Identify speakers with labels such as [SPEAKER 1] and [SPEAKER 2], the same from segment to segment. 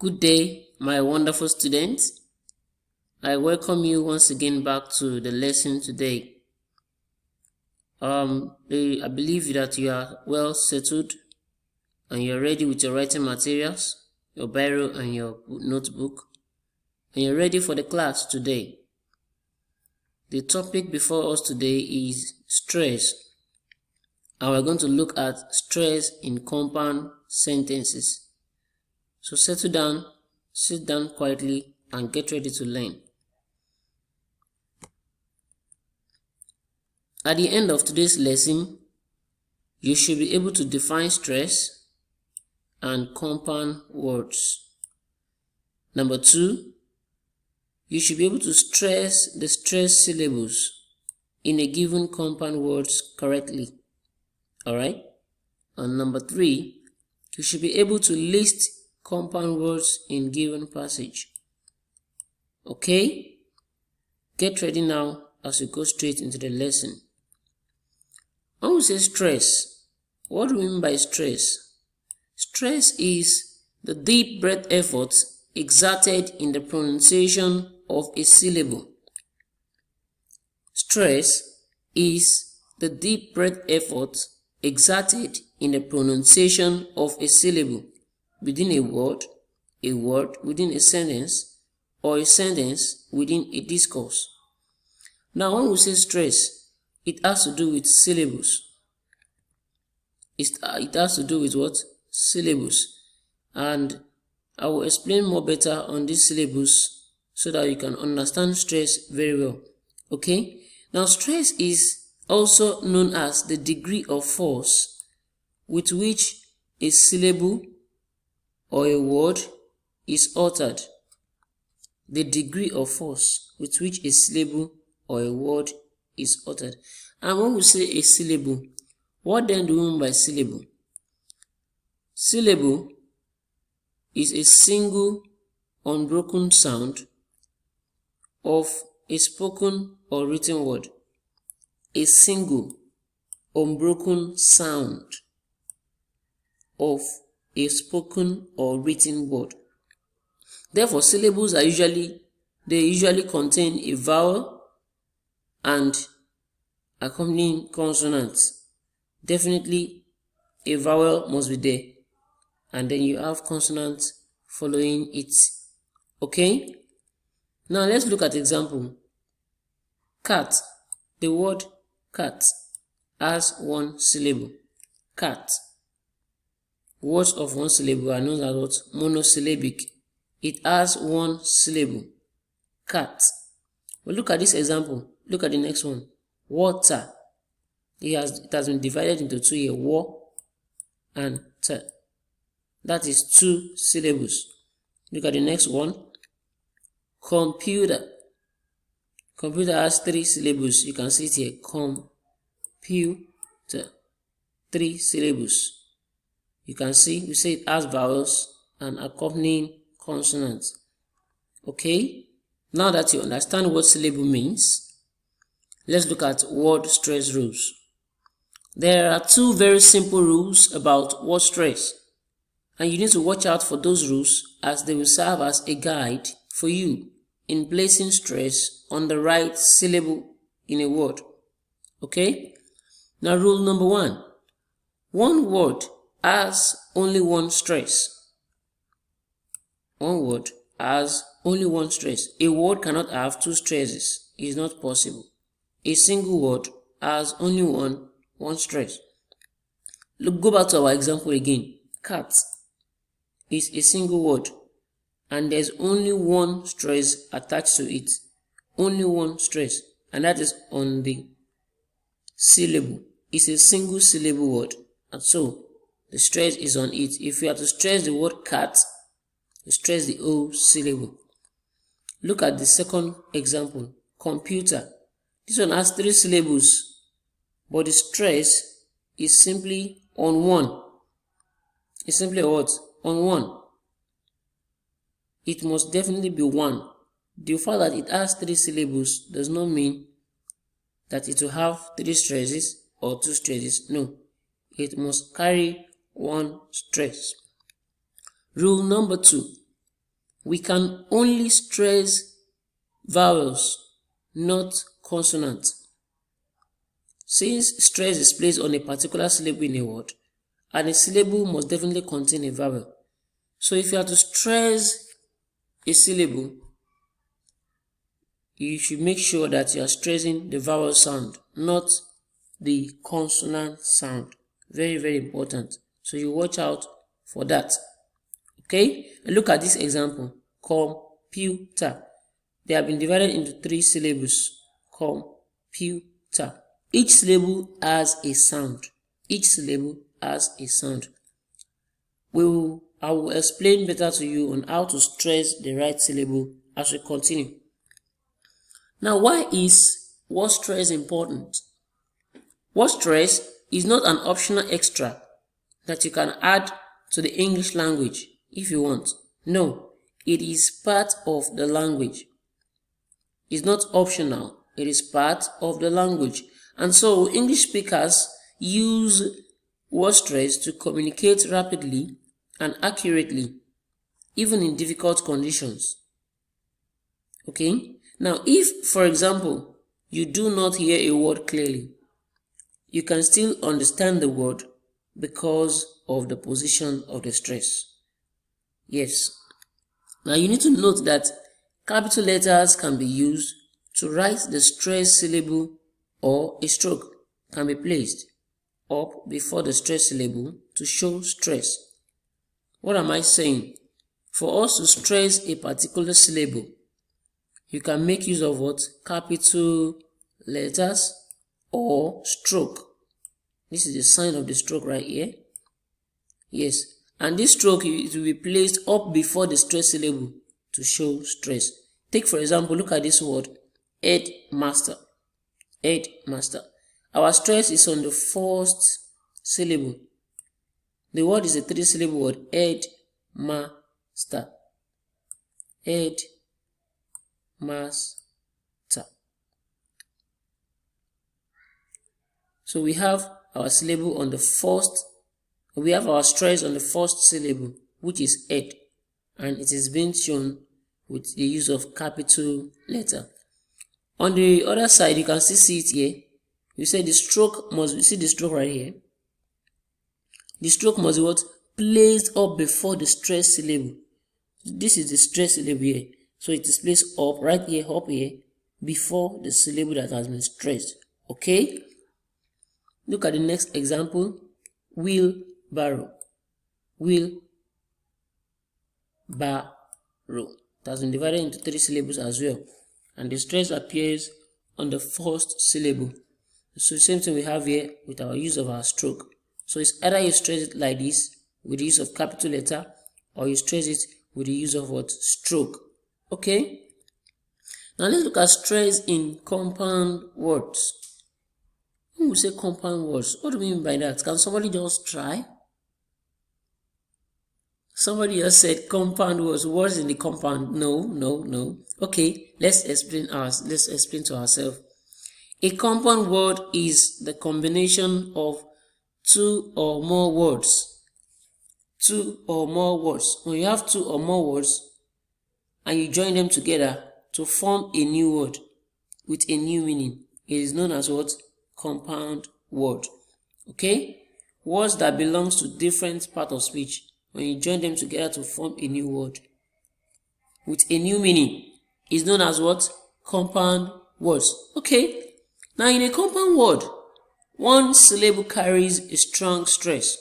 [SPEAKER 1] Good day, my wonderful students. I welcome you once again back to the lesson today. I believe that you are well settled and you're ready with your writing materials, your biro and your notebook, and you're ready for the class today. The topic before us today is stress, and we're going to look at stress in compound sentences. So settle down, sit down quietly, and get ready to learn. At the end of today's lesson, you should be able to define stress and compound words. Number 2, you should be able to stress the stress syllables in a given compound words correctly. Alright? And number 3, you should be able to list compound words in given passage. Okay? Get ready now as we go straight into the lesson. When we say stress, what do we mean by stress? Stress is the deep breath effort exerted in the pronunciation of a syllable. Stress is the deep breath effort exerted in the pronunciation of a syllable within a word within a sentence, or a sentence within a discourse. Now, when we say stress, it has to do with syllables. It has to do with what? Syllables. And I will explain more better on these syllables so that you can understand stress very well. Okay? Now, stress is also known as the degree of force with which a syllable or a word is uttered. The degree of force with which a syllable or a word is uttered. And when we say a syllable, what then do we mean by syllable? Syllable is a single unbroken sound of a spoken or written word. A single unbroken sound of a spoken or written word. Therefore, syllables are usually contain a vowel and accompanying consonants. Definitely a vowel must be there, and then you have consonants following it. Okay? Now let's look at example. Cat. The word cat has one syllable. Cat. Words of one syllable are known as what? Monosyllabic. It has one syllable. Cat. Well, look at this example. Look at the next one. Water. It has been divided into two here. Wa and ta. That is two syllables. Look at the next one. Computer. Computer has three syllables. You can see it here. Computer. 3 syllables. You can see, we say it has vowels and accompanying consonants. Okay? Now that you understand what syllable means, let's look at word stress rules. There are 2 very simple rules about word stress, and you need to watch out for those rules as they will serve as a guide for you in placing stress on the right syllable in a word. Okay? Now, rule number 1. One word has only one stress. One word has only one stress. A word cannot have 2 stresses. It is not possible. A single word has only one stress. Look, go back to our example again. Cat is a single word, and there's only one stress attached to it. Only one stress, and that is on the syllable. It's a single syllable word, and so the stress is on it. If you have to stress the word cat, you stress the O syllable. Look at the second example. Computer. This one has 3 syllables, but the stress is simply on one. It's simply what? On one. It must definitely be one. The fact that it has 3 syllables does not mean that it will have 3 stresses or 2 stresses. No. It must carry one stress. Rule number 2. we can only stress vowels, not consonants. Since stress is placed on a particular syllable in a word, and a syllable must definitely contain a vowel. So if you are to stress a syllable, you should make sure that you are stressing the vowel sound, not the consonant sound. Very, very important. So you watch out for that. Okay, and look at this example. Computer. They have been divided into 3 syllables. Computer. Each syllable has a sound. Each syllable has a sound. I will explain better to you on how to stress the right syllable as we continue. Now, why is word stress important? Word stress is not an optional extra that you can add to the English language if you want. No, it is part of the language. It's not optional, it is part of the language. And so English speakers use word stress to communicate rapidly and accurately, even in difficult conditions. Okay? Now, if, for example, you do not hear a word clearly, you can still understand the word because of the position of the stress. Yes. Now, you need to note that capital letters can be used to write the stress syllable, or a stroke can be placed up before the stress syllable to show stress. What am I saying? For us to stress a particular syllable, you can make use of what? Capital letters or stroke. This is the sign of the stroke right here. Yes. And this stroke, it will be placed up before the stress syllable to show stress. Take, for example, look at this word, headmaster. Headmaster. Our stress is on the first syllable. The word is a 3-syllable word, headmaster. Headmaster. So we have our syllable on the first, we have our stress on the first syllable, which is head, and it is being shown with the use of capital letter. On the other side, you can still see it here. You say the stroke must, you see the stroke right here. The stroke must be what? Placed up before the stress syllable. This is the stress syllable here. So it is placed up right here, up here, before the syllable that has been stressed. Okay? Look at the next example. Wheelbarrow. Wheelbarrow. It has been divided into 3 syllables as well. And the stress appears on the first syllable. So the same thing we have here with our use of our stroke. So it's either you stress it like this with the use of capital letter, or you stress it with the use of what? Stroke. Okay? Now let's look at stress in compound words. When we say compound words, what do we mean by that? Can somebody just try? Somebody just said compound words. Words in the compound. No. Okay, let's explain to ourselves. A compound word is the combination of 2 or more words. 2 or more words. When you have 2 or more words and you join them together to form a new word with a new meaning, it is known as what? Compound word. Okay? Words that belongs to different part of speech, when you join them together to form a new word with a new meaning, is known as what? Compound words. Okay? Now in a compound word, one syllable carries a strong stress.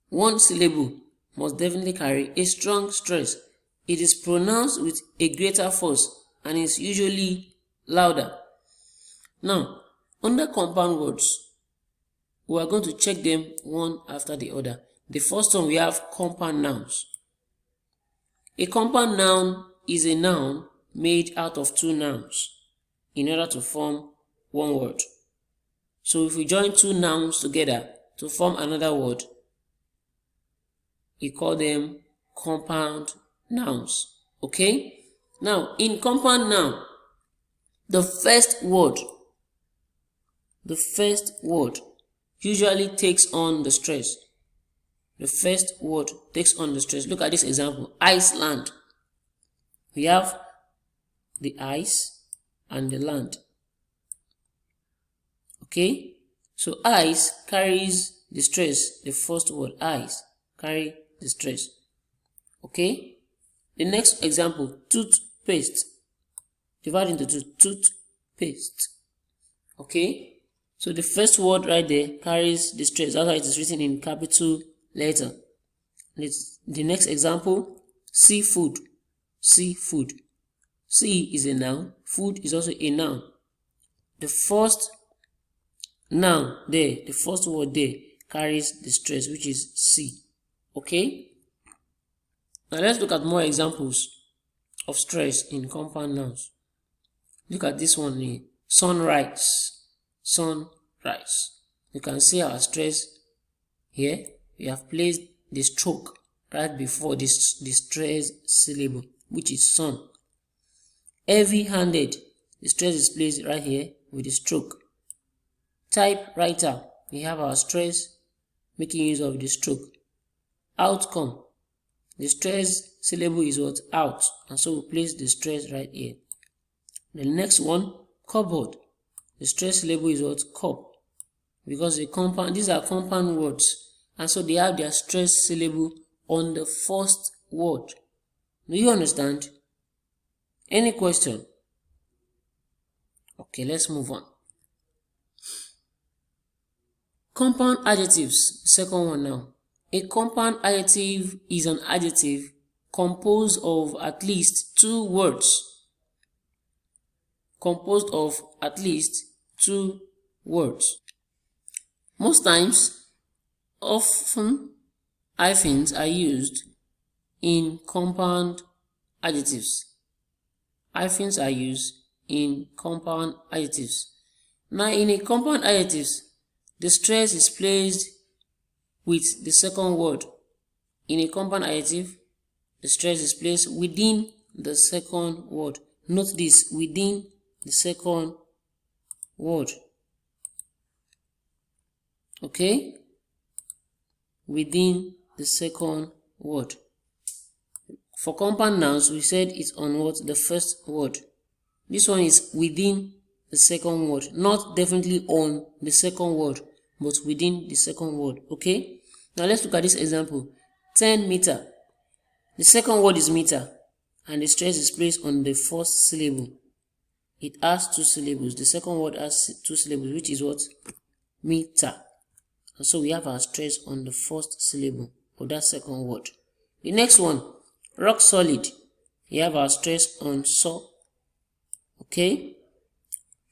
[SPEAKER 1] One syllable must definitely carry a strong stress. It is pronounced with a greater force and is usually louder. Now, under compound words, we are going to check them one after the other. The first one, we have compound nouns. A compound noun is a noun made out of 2 nouns in order to form one word. So if we join 2 nouns together to form another word, we call them compound nouns. Okay? Now, in compound noun, the first word usually takes on the stress. the first word takes on the stress. Look at this example. Iceland. We have the ice and the land. Okay? So ice carries the stress. The first word, ice, carry the stress. Okay? The next example, toothpaste. Divide into two, toothpaste. Okay? So the first word right there carries the stress. That's why it is written in capital letter. The next example, seafood. Seafood. Sea is a noun. Food is also a noun. The first noun there, the first word there, carries the stress, which is sea. Okay? Now let's look at more examples of stress in compound nouns. Look at this one here. Sunrise. Sunrise. You can see our stress here. We have placed the stroke right before the stress syllable, which is sun. Heavy-handed. The stress is placed right here with the stroke. Typewriter. We have our stress making use of the stroke. Outcome. The stress syllable is what? Out. And so we place the stress right here. The next one, cupboard. The stress syllable is what? Cup. Because these are compound words. And so they have their stress syllable on the first word. Do you understand? Any question? Okay, let's move on. Compound adjectives. Second one now. A compound adjective is an adjective composed of at least two words. Composed of at least two words. Most times, often, hyphens are used in compound adjectives. Hyphens are used in compound adjectives. Now, in a compound adjectives, the stress is placed with the second word. In a compound adjective, the stress is placed within the second word. Note this, within the second word. Okay? Within the second word. For compound nouns, we said it's on what? The first word. This one is within the second word. Not definitely on the second word, but within the second word. Okay? Now let's look at this example. 10 meter. The second word is meter, and the stress is placed on the first syllable. It has two syllables. The second word has two syllables, which is what? Meter. And so we have our stress on the first syllable of that second word. The next one, rock solid. We have our stress on so. Okay?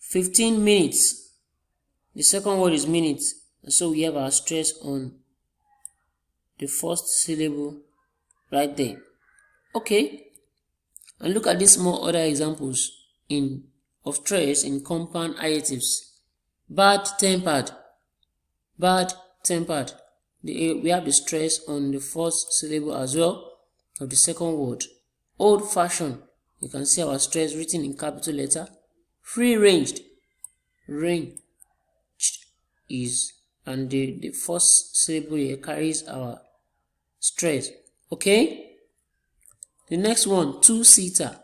[SPEAKER 1] 15 minutes. The second word is minutes. And so we have our stress on the first syllable right there. Okay? And look at these more other examples of stress in compound adjectives. Bad-tempered. Bad-tempered. We have the stress on the first syllable as well of the second word. Old-fashioned. You can see our stress written in capital letter. Free-ranged. Range is, and the first syllable here carries our stress. Okay? The next one, two-seater.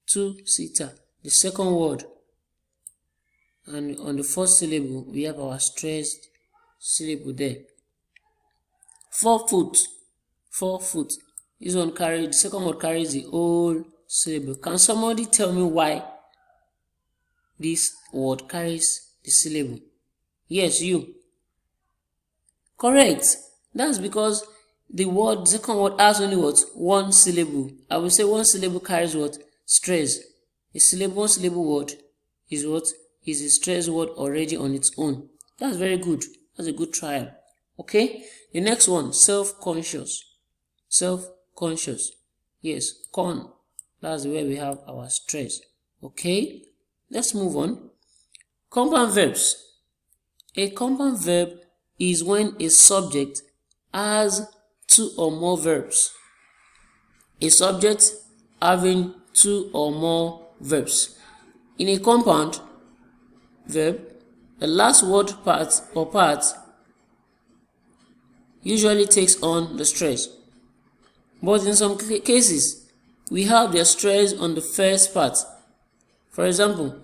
[SPEAKER 1] Two-seater. The second word. And on the first syllable, we have our stressed syllable there. 4 foot. 4 foot. This one the second word carries the whole syllable. Can somebody tell me why this word carries the syllable? Yes, you. Correct. That's because the second word has only what? One syllable. I will say one syllable carries what? Stress. One syllable word is what? Is a stress word already on its own. That's very good. That's a good trial. Okay? The next one, self-conscious. Self-conscious. Yes, con. That's where we have our stress. Okay? Let's move on. Compound verbs. A compound verb is when a subject has two or more verbs. A subject having two or more verbs. In a compound verb, the last word part usually takes on the stress. But in some cases, we have the stress on the first part. For example,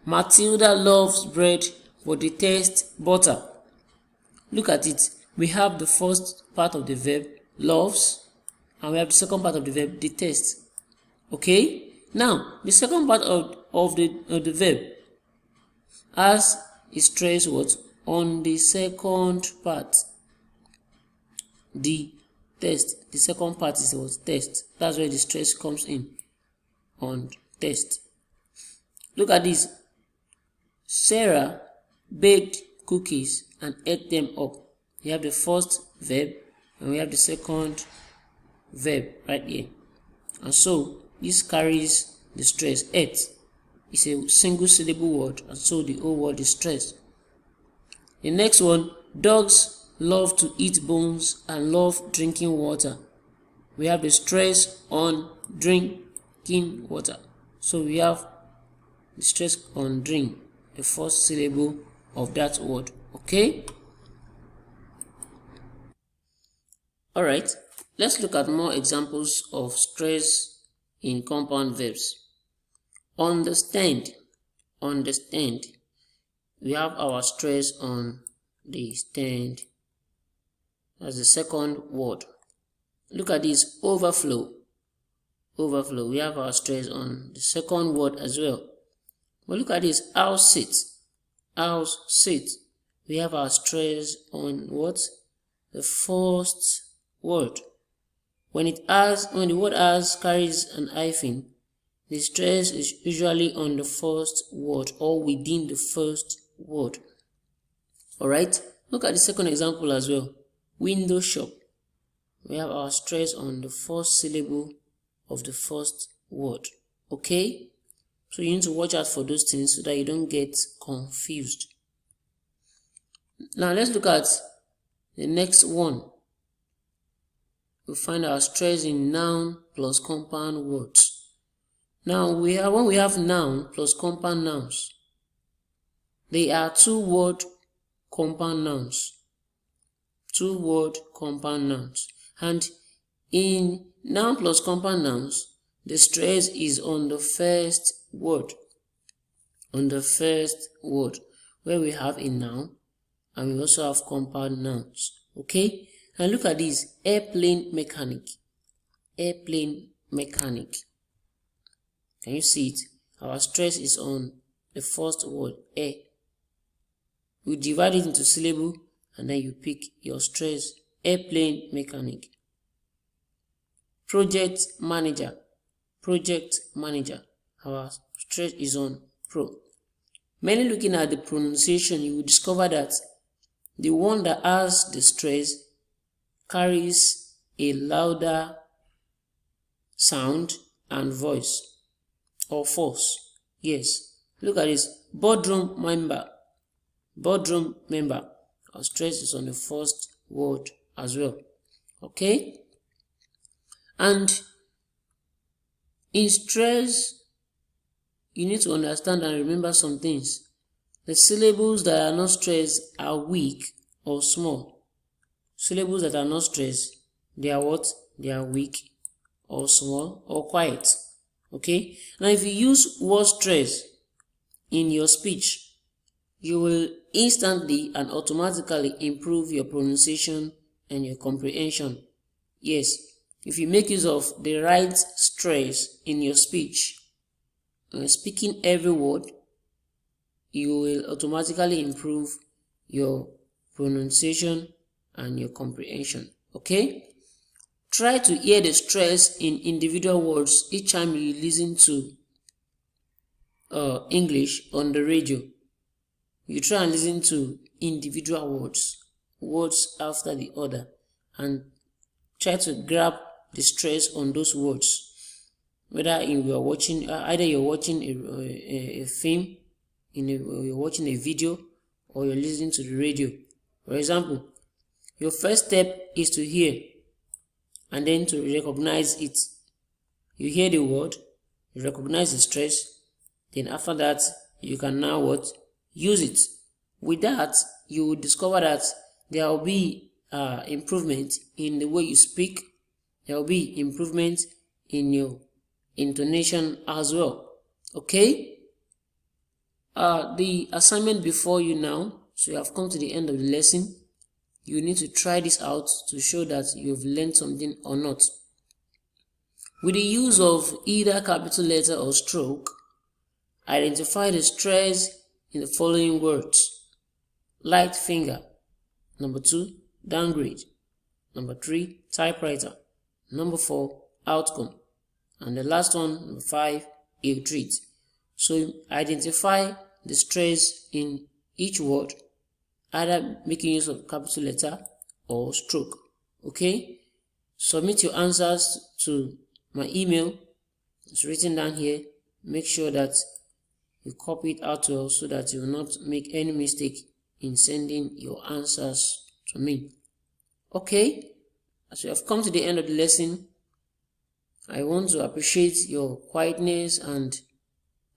[SPEAKER 1] Matilda loves bread but detests butter. Look at it. We have the first part of the verb, loves, and we have the second part of the verb, detest. Okay? Now, the second part of the verb has a stress what? On the second part. The test. The second part is what? Test. That's where the stress comes in. On test. Look at this. Sarah baked cookies and ate them up. We have the first verb and we have the second verb right here. And so this carries the stress. Ate is a single syllable word, and so the whole word is stressed. The next one, dogs love to eat bones and love drinking water. We have the stress on drinking water. So we have the stress on drink, the first syllable of that word. Okay? Alright, let's look at more examples of stress in compound verbs. Understand. Understand. We have our stress on the stand as the second word. Look at this, overflow. Overflow. We have our stress on the second word as well. But look at this, house sit. House sit. We have our stress on what? The first word. When the word has carries an hyphen, the stress is usually on the first word or within the first word. Alright, look at the second example as well. Window shop. We have our stress on the first syllable of the first word. Okay? So you need to watch out for those things so that you don't get confused. Now let's look at the next one. We find our stress in noun plus compound words. Now when we have noun plus compound nouns, they are two-word compound nouns. Two-word compound nouns. And in noun plus compound nouns, the stress is on the first word. On the first word, where we have a noun and we also have compound nouns. Okay? And look at this, airplane mechanic. Airplane mechanic. Can you see it? Our stress is on the first word, air. You divide it into syllable and then you pick your stress. Airplane mechanic. Project manager. Project manager. Our stress is on pro. Mainly looking at the pronunciation, you will discover that the one that has the stress carries a louder sound and voice or force. Yes. Look at this. Boardroom member. Boardroom member. Our stress is on the first word as well. Okay? And in stress, you need to understand and remember some things. The syllables that are not stressed are weak or small. Syllables that are not stressed, they are what? They are weak or small or quiet. Okay? Now if you use word stress in your speech, you will instantly and automatically improve your pronunciation and your comprehension. Yes, if you make use of the right stress in your speech, speaking every word, you will automatically improve your pronunciation and your comprehension. Okay? Try to hear the stress in individual words each time you listen to English on the radio. You try and listen to individual words, words after the other, and try to grab the stress on those words. Whether you're watching a film, you're watching a video, or you're listening to the radio. For example, your first step is to hear and then to recognize it. You hear the word, you recognize the stress, then after that, you can now what? Use it. With that, you will discover that there will be improvement in the way you speak. There will be improvement in your intonation as well. Okay? The assignment before you now, so you have come to the end of the lesson. You need to try this out to show that you've learned something or not. With the use of either capital letter or stroke, identify the stress in the following words: light finger. Number 2, downgrade. Number 3, typewriter. Number 4, outcome. And the last one, number 5, a treat. So identify the stress in each word, either making use of capital letter or stroke. Okay? Submit your answers to my email. It's written down here. Make sure that you copy it out well so that you will not make any mistake in sending your answers to me. Okay? As we have come to the end of the lesson, I want to appreciate your quietness and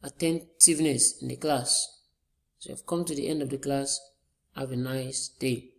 [SPEAKER 1] attentiveness in the class. As we have come to the end of the class, have a nice day.